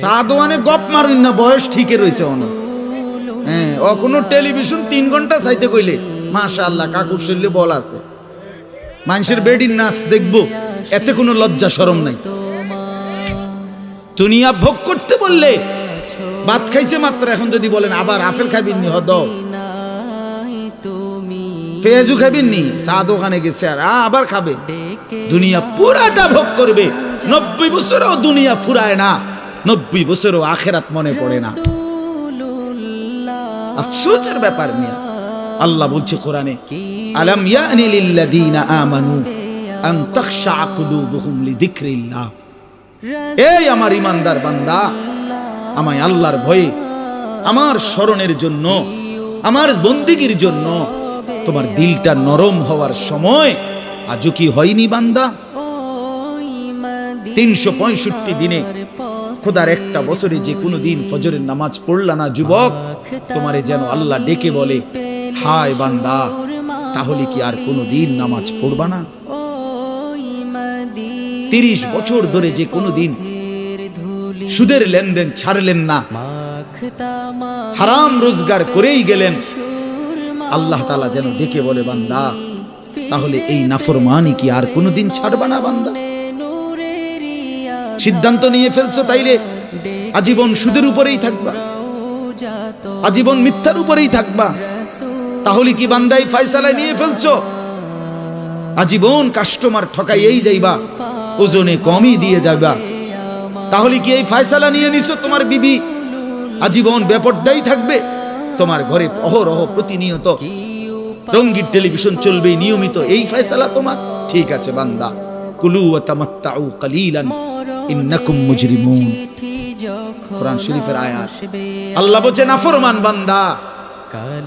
চা দোকানে গপ মারুন না, বয়স ঠিকই রয়েছে অন। হ্যাঁ, এখনো টেলিভিশন 3 ঘন্টা চাইতে কইলে মাশাআল্লাহ কাকুর শরীরে বল আছে। মানুষের বেডির নাচ দেখবো, এতে কোনো লজ্জা শরম নাই। দুনিয়া ভোগ করতে বললে ভাত খাইছে মাত্র, এখন যদি বলেন আবার আপেল খাবিন নি, হদ পেঁয়াজু খাবিন নি, চা দোকানে গেছে আর আবার খাবে। দুনিয়া পুরাটা ভোগ করবে। 90 বছরও দুনিয়া ফুরায় না, 90 বছরও আখেরাত মনে পড়ে না। আফসোসের ব্যাপার নিয়ে আল্লাহ বলছে কোরআনে, আলাম ইয়ানি লিল্লাযীনা আমানু আন তাখশা কুলুবুহুম লিযিকরিল্লাহ। এই আমার ইমানদার বান্দা, আমায় আল্লাহর ভয়ে, আমার স্মরণের জন্য, আমার বন্দেগীর জন্য তোমার দিলটা নরম হওয়ার সময় আজও কি হয়নি বান্দা? 365 দিনে খোদার একটা বছরে যে কোনো দিন ফজরের নামাজ পড়লা না যুবক, তোমারে যেন আল্লাহ ডেকে বলে, হায় বান্দা, তাহলে কি আর কোনো দিন নামাজ পড়বা না? 30 বছর ধরে যে কোনো দিন সুদের লেনদেন ছাড়লেন না, হারাম রোজগার করেই গেলেন, আল্লাহ তাআলা যেন ডেকে বলে, বান্দা, তাহলে এই নাফরমানি কি আর কোনো দিন ছাড়বা না বান্দা? সিদ্ধান্ত নিয়ে ফেলছো তাইলে আজীবন সুদের উপরেই থাকবা, আজীবন মিথ্যার উপরেই থাকবা। তাহলে কি বান্দা এই ফয়সালা নিয়ে ফেলছো আজীবন কাস্টমার ঠকাইয়েই যাইবা, ওজনে কমই দিয়ে যাবা? তাহলে কি এই ফয়সালা নিয়ে নিছো তোমার বিবি আজীবন বেপরদাই থাকবে? তোমার ঘরে অহরহ প্রতিনিয়ত রঙিন টেলিভিশন চলবে নিয়মিত, এই ফয়সালা তোমার? ঠিক আছে বান্দা, কুলু ওয়া তামাত্তাউ কালিলান ইন্নাকুম মুজরিমুন। কোরআন শরীফের আয়াত। আল্লাহ বলছে, নাফরমান বান্দা,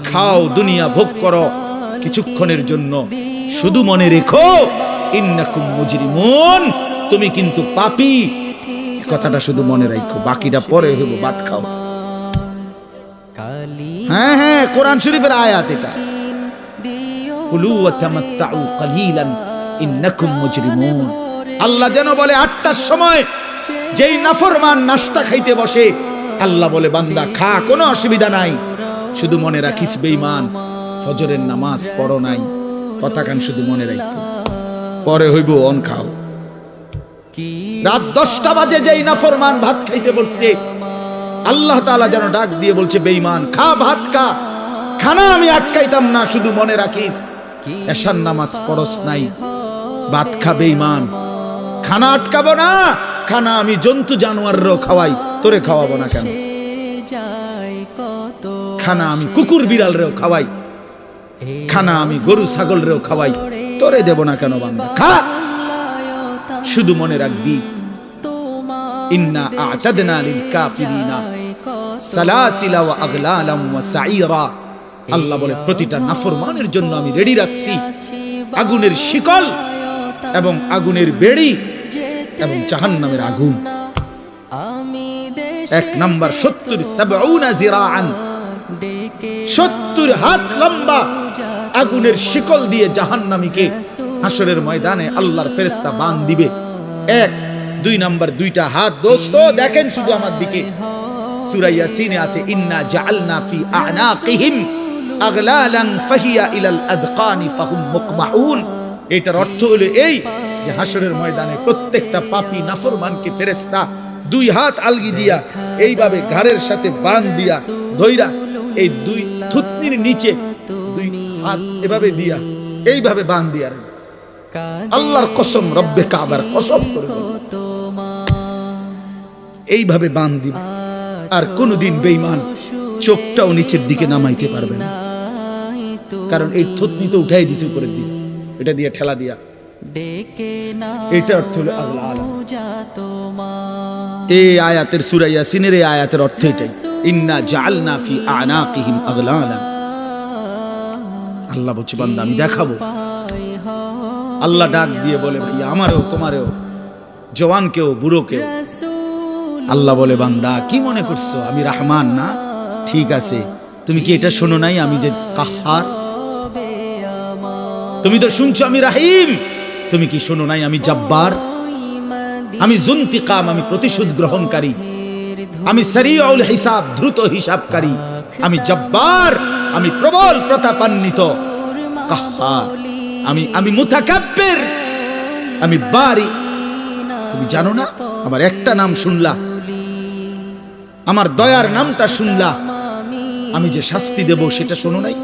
খাও, দুনিয়া ভোগ করো কিছুক্ষণের জন্য, শুধু মনে রেখো ইন্নাকুম মুজরিমুন, তুমি কিন্তু পাপী। কথাটা শুধু মনে রাখো, বাকিটা পরে হইব, ভাত খাও। হ্যাঁ হ্যাঁ, কোরআন শরীফের আয়াত এটা। কুলু ওয়া তামাত্তাউ কালিলান ইন্নাকুম মুজরিমুন। আল্লাহ যেন বলে 8টার সময় যেই নাফরমান নাস্তা খাইতে বসে, আল্লাহ বলে, বান্দা খা, কোনো অসুবিধা নাই, শুধু মনে রাখিস বেঈমান, ফজরের নামাজ পড়ো নাই। কথা কান শুধু মনে রাখো, পরে হইব অন খাও। রাত 10টা বাজে যেই নাফরমান ভাত খাইতে বলছে, আল্লাহ তাআলা যেন ডাক দিয়ে বলছে, বেঈমান খা, ভাত খা, খানা আমি আটকাইতাম না, শুধু মনে রাখিস এশার নামাজ পড়স নাই, ভাত খা বেঈমান। খানা আটকাবো না, খানা আমি জন্তু জানোয়ারও খাওয়াই, তোরে খাওয়াবো না কেন? খানা আমি কুকুর বিড়ালরেও খাওয়াই, খানা আমি গরু ছাগলরেও খাওয়াই, তোরে দেব না কেন বান্দা? খা, শুধু মনে রাখবি, ইন্না আ'তাদনা লিল কাফিরিনা সালাসিলা ওয়া আগলালাম ওয়া সাইরা। আল্লাহ বলে, প্রতিটা নাফরমানের জন্য আমি রেডি রাখছি আগুনের শিকল এবং আগুনের বেড়ি এবং জাহান্নামের আগুন। 1 নাম্বার 70 জিরাআন, 70 হাত লম্বা আগুনের শিকল দিয়ে জাহান্নামীকে হাসরের ময়দানে আল্লাহর ফেরেশতা বাঁধ দিবে। 1 2 নাম্বার 2টা হাত। দোস্ত দেখেন শুধু আমার দিকে, সূরা ইয়াসিনে আছে, ইন্না জাআলনা ফি আ'নাকিহিম আগলালান ফাহিয়া ইলাল আযকানি ফাহুম মুকমাউন। এটার অর্থ হলো এই যে হাসরের ময়দানে প্রত্যেকটা পাপী নাফরমানকে ফেরেশতা 2 হাত আলগি দিয়া এইভাবে ঘাড়ের সাথে বাঁধ দিয়া ধইরা, এই 2 থুতনির নিচে 2 হাত এভাবে দিয়া এইভাবে বাঁধ দিয়া, আল্লাহর কসম, রব্বে কাবার কসম করে এইভাবে বাঁধ দিবে। আর কোনদিন বেঈমান চোখটাও নিচের দিকে নামাইতে পারবে না, কারণ এই থুতনি তো উঠাই দিছে উপরের দিকে, এটা দিয়ে ঠেলা দিয়া। এটা অর্থ হলো আগলাল। এই আয়াতের সূরা ইয়াসিনের এই আয়াতের অর্থ এটাই, ইন্না জাআলনা ফি আ'নাকিহিম আগলালা। আল্লাহ বলছে, বান্দা আমি দেখাবো। আল্লাহ ডাক দিয়ে বলে, ভাই আমারও তোমারও, জওয়ানকেও বুড়োকেও। আল্লাহ বলে, বান্দা কি মনে করছো আমি রহমান না? ঠিক আছে, তুমি কি এটা শোনো নাই আমি যে কাহ্হার? তুমি তো শুনছো আমি রাহিম, তুমি কি শোনো নাই আমি জব্বার? আমি জুনতিকাম, আমি প্রতিশোধ গ্রহণকারী। আমি সারিউল হিসাব, দ্রুত হিসাবকারী, আমি জব্বার, আমি প্রবল প্রতাপান্বিত, কাহ্হার, আমি মুতাকাব্বির, আমি বারি। তুমি জানো না আমার একটা নাম শুনলা, আমার দয়ার নামটা শুনলা, আমি যে শাস্তি দেব সেটা শোনো নাই?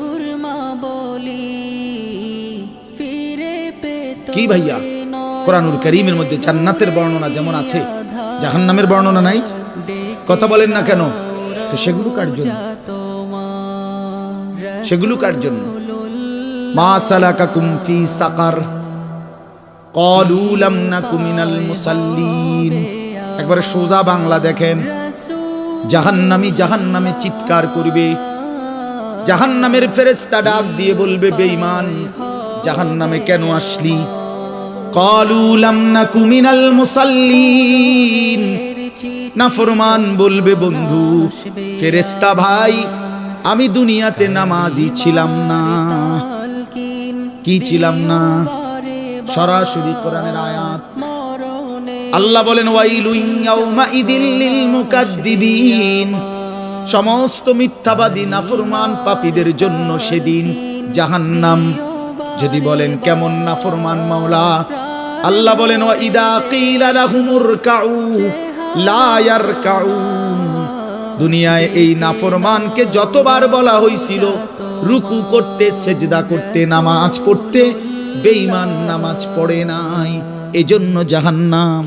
কি ভাইয়া, কোরআনুল কারীমের মধ্যে জান্নাতের বর্ণনা যেমন আছে, জাহান্নামের বর্ণনা নাই? কথা বলেন না কেন? তো সেগুলো কার জন্য? সেগুলো কার জন্য? মা সালাকাকুম ফি সাকার ক্বালু লাম নাকু মিনাল মুসাল্লিন। একবারে সোজা বাংলা দেখেন, জাহান্নামী জাহান্নামে চিৎকার করবে, জাহান্নামের ফেরেশতা ডাক দিয়ে বলবে, বেঈমান জাহান্নামে কেন আসলি? ক্বালু লাম নাকু মিনাল মুসাল্লিন। নাফরমান বলবে, বন্ধু ফেরেশতা ভাই, আমি দুনিয়াতে নামাজি ছিলাম না। কি ছিলাম না? সরাসরি কোরআনের আয়াত। আল্লাহ বলেন, ওয়াইলুন ইয়াউমাইদিল লিল মুকাদ্দিবিন। সমস্ত মিথ্যাবাদী নাফরমান পাপীদের জন্য সেদিন জাহান্নাম। যদি বলেন কেমন নাফরমান মাওলা? আল্লাহ বলেন, ওয়া ইদা কিলা লাহুমুর কাউ লা ইয়ারকাউন। দুনিয়ায় এই নাফরমানকে যতবার বলা হয়েছিল রুকু করতে, সেজদা করতে, নামাজ পড়তে, বেঈমান নামাজ পড়ে নাই, এজন্য জাহান্নাম।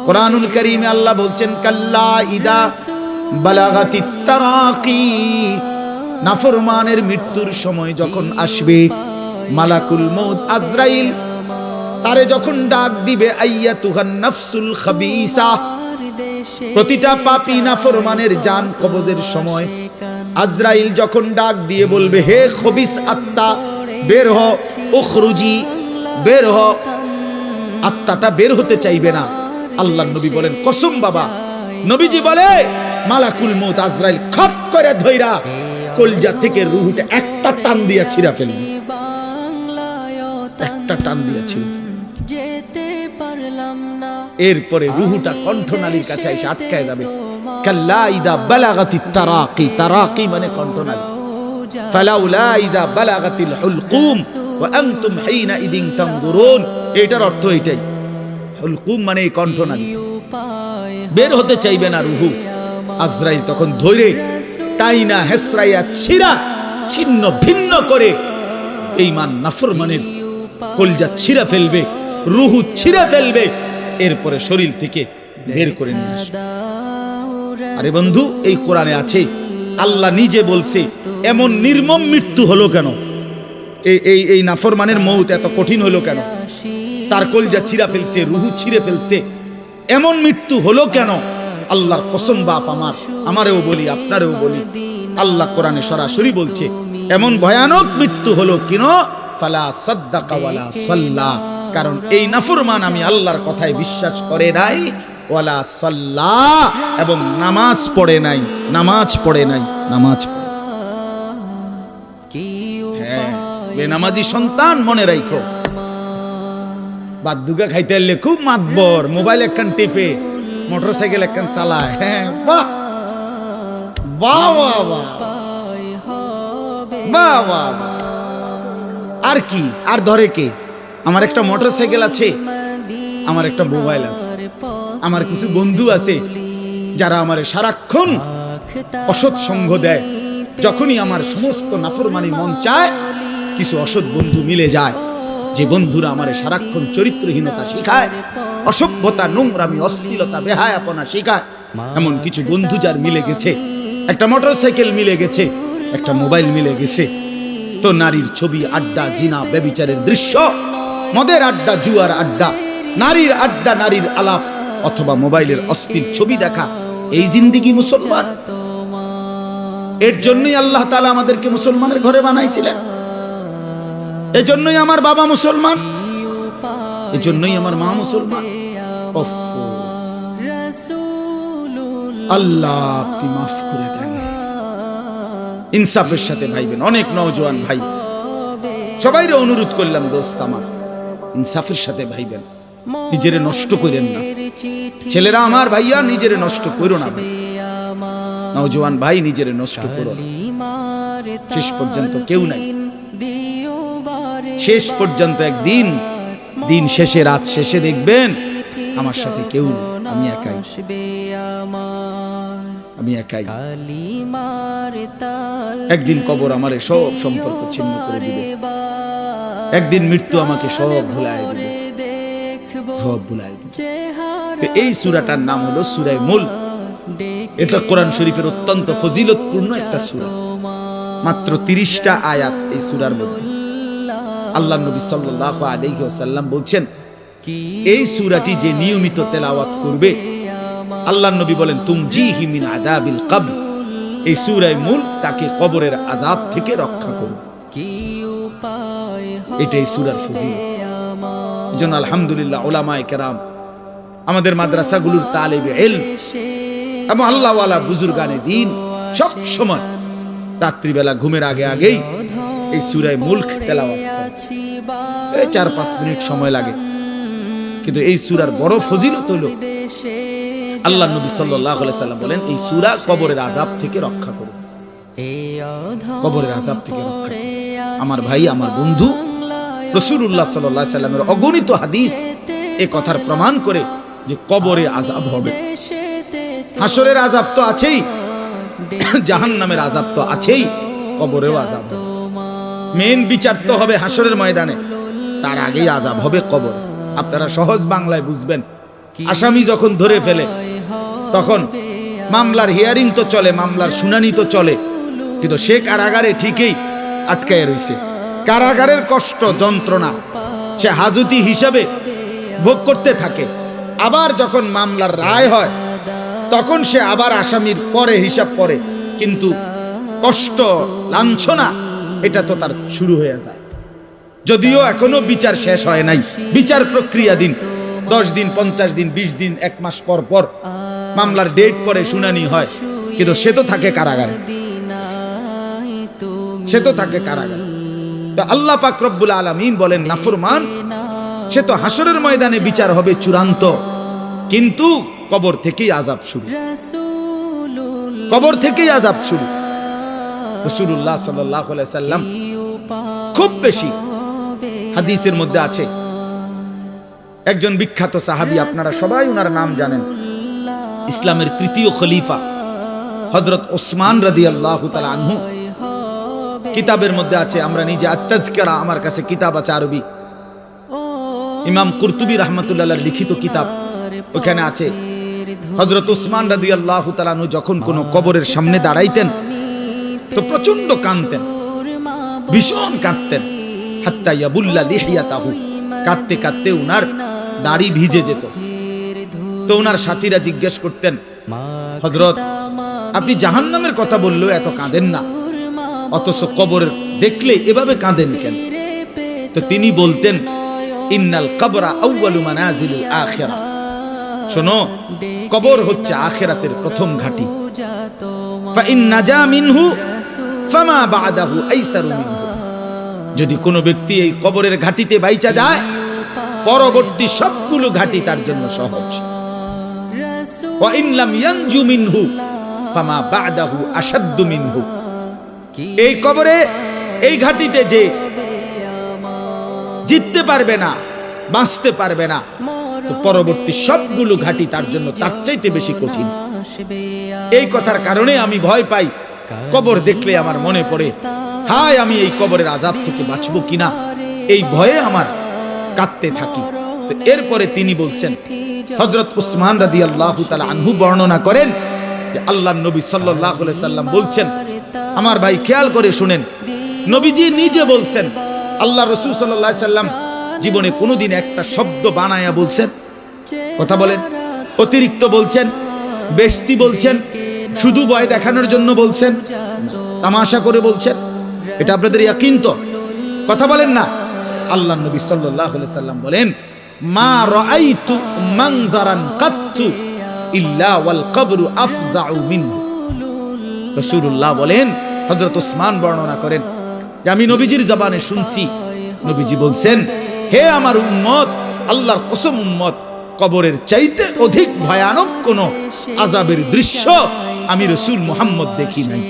কোরআনুল কারীমে আল্লাহ বলছেন, কাল্লা ইদা বালাগাতিত তারাকি। নাফরমানের মৃত্যুর সময় যখন আসবে, মালাকুল মউত আজরাইল তারে যখন ডাক দিবে, আইয়াতুহান নাফসুল খাবিসা। প্রতিটা পাপী নাফরমানের জান কবজের সময় আজরাইল যখন ডাক দিয়ে বলবে, হে খবিস আত্মা বের হ, উখরুজি, বের হ। আত্মাটা বের হতে চাইবে না। আল্লাহর নবী বলেন, কসম বাবা, নবীজি বলে, মালাকুল মউত আজরাইল খপ করে ধইরা কলজা থেকে রূহটা একটা টান দিয়া ছিঁড়া ফেলবে, একটা টান দিয়া ছিঁড়া ফেলবে। এরপরে রূহটা কণ্ঠনালীর কাছে এসে আটকায় যাবে। কাল্লা ইদা বালাগাতিত তারাকি। তারাকি মানে কণ্ঠনালী। ফালাউলা ইদা বালাগাতিল হুলকুম ওয়া আনতুম হিনা ইদিন তানজুরুন। এটার অর্থ এটাই। হুলকুম মানে কণ্ঠনালী। বের হতে চাইবে না রূহ। আজরাইল তখন ধরে টাইনা হেসরাইয়া ছিঁড়া ছিন্ন ভিন্ন করে বেঈমান নাফরমানের কলজা ছিঁড়া ফেলবে, রূহ ছিঁড়া ফেলবে, এরপরে শরীর থেকে বের করে নিয়ে আসবে। আরে বন্ধু, এই কোরআনে আছে, আল্লাহ নিজে বলছে, এমন নির্মম মৃত্যু হলো কেন? এই নাফরমানের মউত এত কঠিন হলো কেন? তার কলজা ছিঁড়া ফেলছে, রূহ ছিঁড়ে ফেলছে, এমন মৃত্যু হলো কেন? আল্লাহর কসম বাপ, আমারেও বলি, আপনারেও বলি, আল্লাহ কোরআনে সরাসরি বলছে, এমন ভয়ানক মৃত্যু হলো কেন? ফালা সাদ্দাকা ওয়ালা সাল্লা। কারণ এই নাফরমান আমি আল্লাহর কথায় বিশ্বাস করে নাই, ওয়ালা সাল্লা, এবং নামাজ পড়ে নাই, নামাজ পড়ে নাই, নামাজ পড়ে। হ্যাঁ, বেনামাজি সন্তান মনে রাখো, বাদ দুগা খাইতে এলে খুব মাতবর, মোবাইল একখান টিপে, মোটরসাইকেল একখান চালায়। হ্যাঁ, বাহ বাহ বাহ বাহ বাহ। আর কি, আর ধরে কে? আমার একটা মোটরসাইকেল আছে, আমার একটা মোবাইল আছে, আমার কিছু বন্ধু আছে যারা আমার সারাক্ষণ অসৎ সঙ্গ দেয়। যখনই আমার সমস্ত নাফরমানি মন চায়, কিছু অসৎ বন্ধু মিলে যায়, যে বন্ধুরা আমার সারাক্ষণ চরিত্রহীনতা শিখায়, অসভ্যতা, নোংরামি, অশ্লীলতা, বেহায়াপনা শিখায়। এমন কিছু বন্ধু যার মিলে গেছে, একটা মোটরসাইকেল মিলে গেছে, একটা মোবাইল মিলে গেছে, তো নারীর ছবি, আড্ডা, জিনা, ব্যভিচারের দৃশ্য, মদের আড্ডা, জুয়ার আড্ডা, নারীর আড্ডা, নারীর আলাপ, অথবা মোবাইলের অস্থির ছবি দেখা, এই জিন্দেগি মুসলমান। এর জন্যই আল্লাহ তাআলা আমাদেরকে মুসলমানের ঘরে বানাইছিলেন। এজন্যই আমার বাবা মুসলমান, এজন্যই আমার মা মুসলমান। আল্লাহ আপনি মাফ করে দেন। ইনসাফের সাথে ভাইবেন। অনেক নওজোয়ান ভাই, সবাইরে অনুরোধ করলাম, দোস্ত আমার, ইনসাফের সাথে ভাইবেন, নিজেরে নষ্ট করেন না। ছেলেরা আমার, ভাইয়া নিজেরে নষ্ট করো না, নওজোয়ান ভাই নিজেরে নষ্ট করো না। শেষ পর্যন্ত কেউ নাই, শেষ পর্যন্ত একদিন দিন শেষে, রাত শেষে দেখবেন আমার সাথে কেউ নেই, আমি একাই, আমি একাই। একদিন কবর আমারে সব সম্পর্ক ছিন্ন করে দিবে, একদিন মৃত্যু আমাকে সব ভুলায় দিবে, সব ভুলায় দিবে। তো এই সূরাটার নাম হলো সূরা মুলক। এটা কোরআন শরীফের অত্যন্ত ফজিলতপূর্ণ একটা সূরা। মাত্র 30টা আয়াত এই সূরার মধ্যে। আল্লাহ নবী সাল্লাল্লাহু আলাইহি ওয়াসাল্লাম বলছেন, এই সূরাটি যে নিয়মিত তেলাওয়াত করবে, আল্লাহ নবী বলেন, তুমজিহি মিন আযাবিল কবর, এই সূরা মুলক তাকে কবরের আযাব থেকে রক্ষা করবে। এটাই সূরার ফজিলত। এজন্য আলহামদুলিল্লাহ উলামায়ে কেরাম, আমাদের মাদ্রাসাগুলোর তালিবে ইলম এবং আল্লাহওয়ালা বুজুর্গানে দ্বীন সব সময় রাত্রিবেলা ঘুমের আগেই এই সূরা মুলক তেলাওয়াত করে। এই 4-5 মিনিট সময় লাগে, কিন্তু এই সূরার বড় ফজিলত হলো আল্লাহ নবী সাল্লাল্লাহু আলাইহি সাল্লাম বলেন, এই সূরা কবরের আযাব থেকে রক্ষা করে, কবরের আযাব থেকে রক্ষা করে। আমার ভাই, আমার বন্ধু, রাসূলুল্লাহ সাল্লাল্লাহু আলাইহি সাল্লামের অগণিত হাদিস এই কথার প্রমাণ করে যে কবরে আযাব হবে। হাসরের আযাব তো আছেই, জাহান্নামের আযাব তো আছেই, কবরেও আযাব হবে। মেন বিচার তো হবে হাসরের ময়দানে, তার আগেই আযাব হবে কবর। আপনারা সহজ বাংলায় বুঝবেন, আসামি যখন ধরে ফেলে তখন মামলার হিয়ারিং তো চলে, মামলার শুনানি তো চলে, কিন্তু সে কারাগারে ঠিকই আটকায় রইছে। কারাগারের কষ্ট যন্ত্রণা সে হাজতি হিসাবে ভোগ করতে থাকে। আবার যখন মামলার রায় হয় তখন সে আবার আসামির পরে হিসাব করে, কিন্তু কষ্ট লাঞ্ছনা এটা তো তার শুরু হয়ে যায়। যদিও এখনো বিচার শেষ হয় নাই, বিচার প্রক্রিয়া দিন 10 দিন, 50 দিন, 20 দিন, 1 মাস পর পর মামলার ডেট পরে শুনানি হয়, কিন্তু সে তো থাকে কারাগারে, সে তো থাকে কারাগারে। তো আল্লাহ পাক রব্বুল আলামিন বলেন, নাফরমান সে তো হাসরের ময়দানে বিচার হবে চূড়ান্ত, কিন্তু কবর থেকেই আযাব শুরু, কবর থেকেই আযাব শুরু। রাসূলুল্লাহ সাল্লাল্লাহু আলাইহি সাল্লাম খুব বেশি হাদিসের মধ্যে আছে, একজন বিখ্যাত সাহাবী, আপনারা সবাই ওনার নাম জানেন, ইসলামের 3য় খলিফা হযরত ওসমান রাদিয়াল্লাহু তাআলা আনহু। কিতাবের মধ্যে আছে, আমরা নিজে আত-তাযকিরা, আমার কাছে কিতাব আছে আরবি, ইমাম কুরতুবী রাহমাতুল্লাহ আলাইহির লিখিত কিতাব, ওখানে আছে হযরত ওসমান রাদিয়াল্লাহু তাআলা আনহু যখন কোনো কবরের সামনে দাঁড়াইতেন তো প্রচন্ড কাঁদতেন, ভীষণ কাঁদতেন, হাত্তা ইয়াবুল্লা লিহিয়াতাহু, কাঁদতে কাঁদতে উনার দাড়ি ভিজে যেত। তো উনার সাথীরা জিজ্ঞেস করতেন, হযরত আপনি জাহান্নামের কথা বললেও এত কাঁদেন না, অথচ কবরের দেখলে এভাবে কাঁদেন কেন? তো তিনি বলতেন, ইন্নাল কবরা আউয়ালু মানাজিলিল আখিরা, শোনো, কবর হচ্ছে আখিরাতের প্রথম ঘাঁটি। ফা ইন নাজা মিনহু ফামা বা'দাহু আইসারু মিনহু, যদি কোনো ব্যক্তি এই কবরের ঘাটিতে বাইচা যায়, পরবর্তী সবগুলো ঘাটি তার জন্য সহজ। ওয়া ইন লাম ইয়ানজু মিনহু ফামা বা'দাহু আশাদ্দু মিনহু, এই কবরে, এই ঘাটিতে যে জিততে পারবে না, বাঁচতে পারবে না, তো পরবর্তী সবগুলো ঘাটি তার জন্য তার চাইতে বেশি কঠিন। এই কথার কারণে আমি ভয় পাই, কবর দেখলে আমার মনে পড়ে, হায় আমি এই কবরের আযাব থেকে বাঁচবো কিনা, এই ভয়ে আমার কাঁদতে থাকি। তো এরপরে তিনি বলছেন, হযরত উসমান রাদিয়াল্লাহু তাআলা আনহু বর্ণনা করেন যে আল্লাহর নবী সাল্লাল্লাহু আলাইহি সাল্লাম বলছেন, আমার ভাই খেয়াল করে শুনেন, নবীজি নিজে বলছেন, আল্লাহ রাসূল সাল্লাল্লাহু আলাইহি সাল্লাম জীবনে কোনোদিন একটা শব্দ বানায়া বলছেন? কথা বলেন, অতিরিক্ত বলছেন, বেশতি বলছেন, শুধু ভয় দেখানোর জন্য বলছেন, তামাশা করে বলছেন? এটা আপনাদের ইয়াকিন তো? কথা বলেন না। আল্লাহর নবী সাল্লাল্লাহু আলাইহি সাল্লাম বলেন, মা রাআইতু মানজারান কাত্তু ইল্লা ওয়াল কবরু আফজাউ মিনহু। রাসূলুল্লাহ বলেন, হযরত ওসমান বর্ণনা করেন যে আমি নবীজির জবানে শুনছি, নবীজি বলছেন, হে আমার উম্মত, আল্লাহর কসম উম্মত, কবরের চাইতে অধিক ভয়ানক কোন আযাবের দৃশ্য আমি রাসূল মুহাম্মদ দেখি নাই।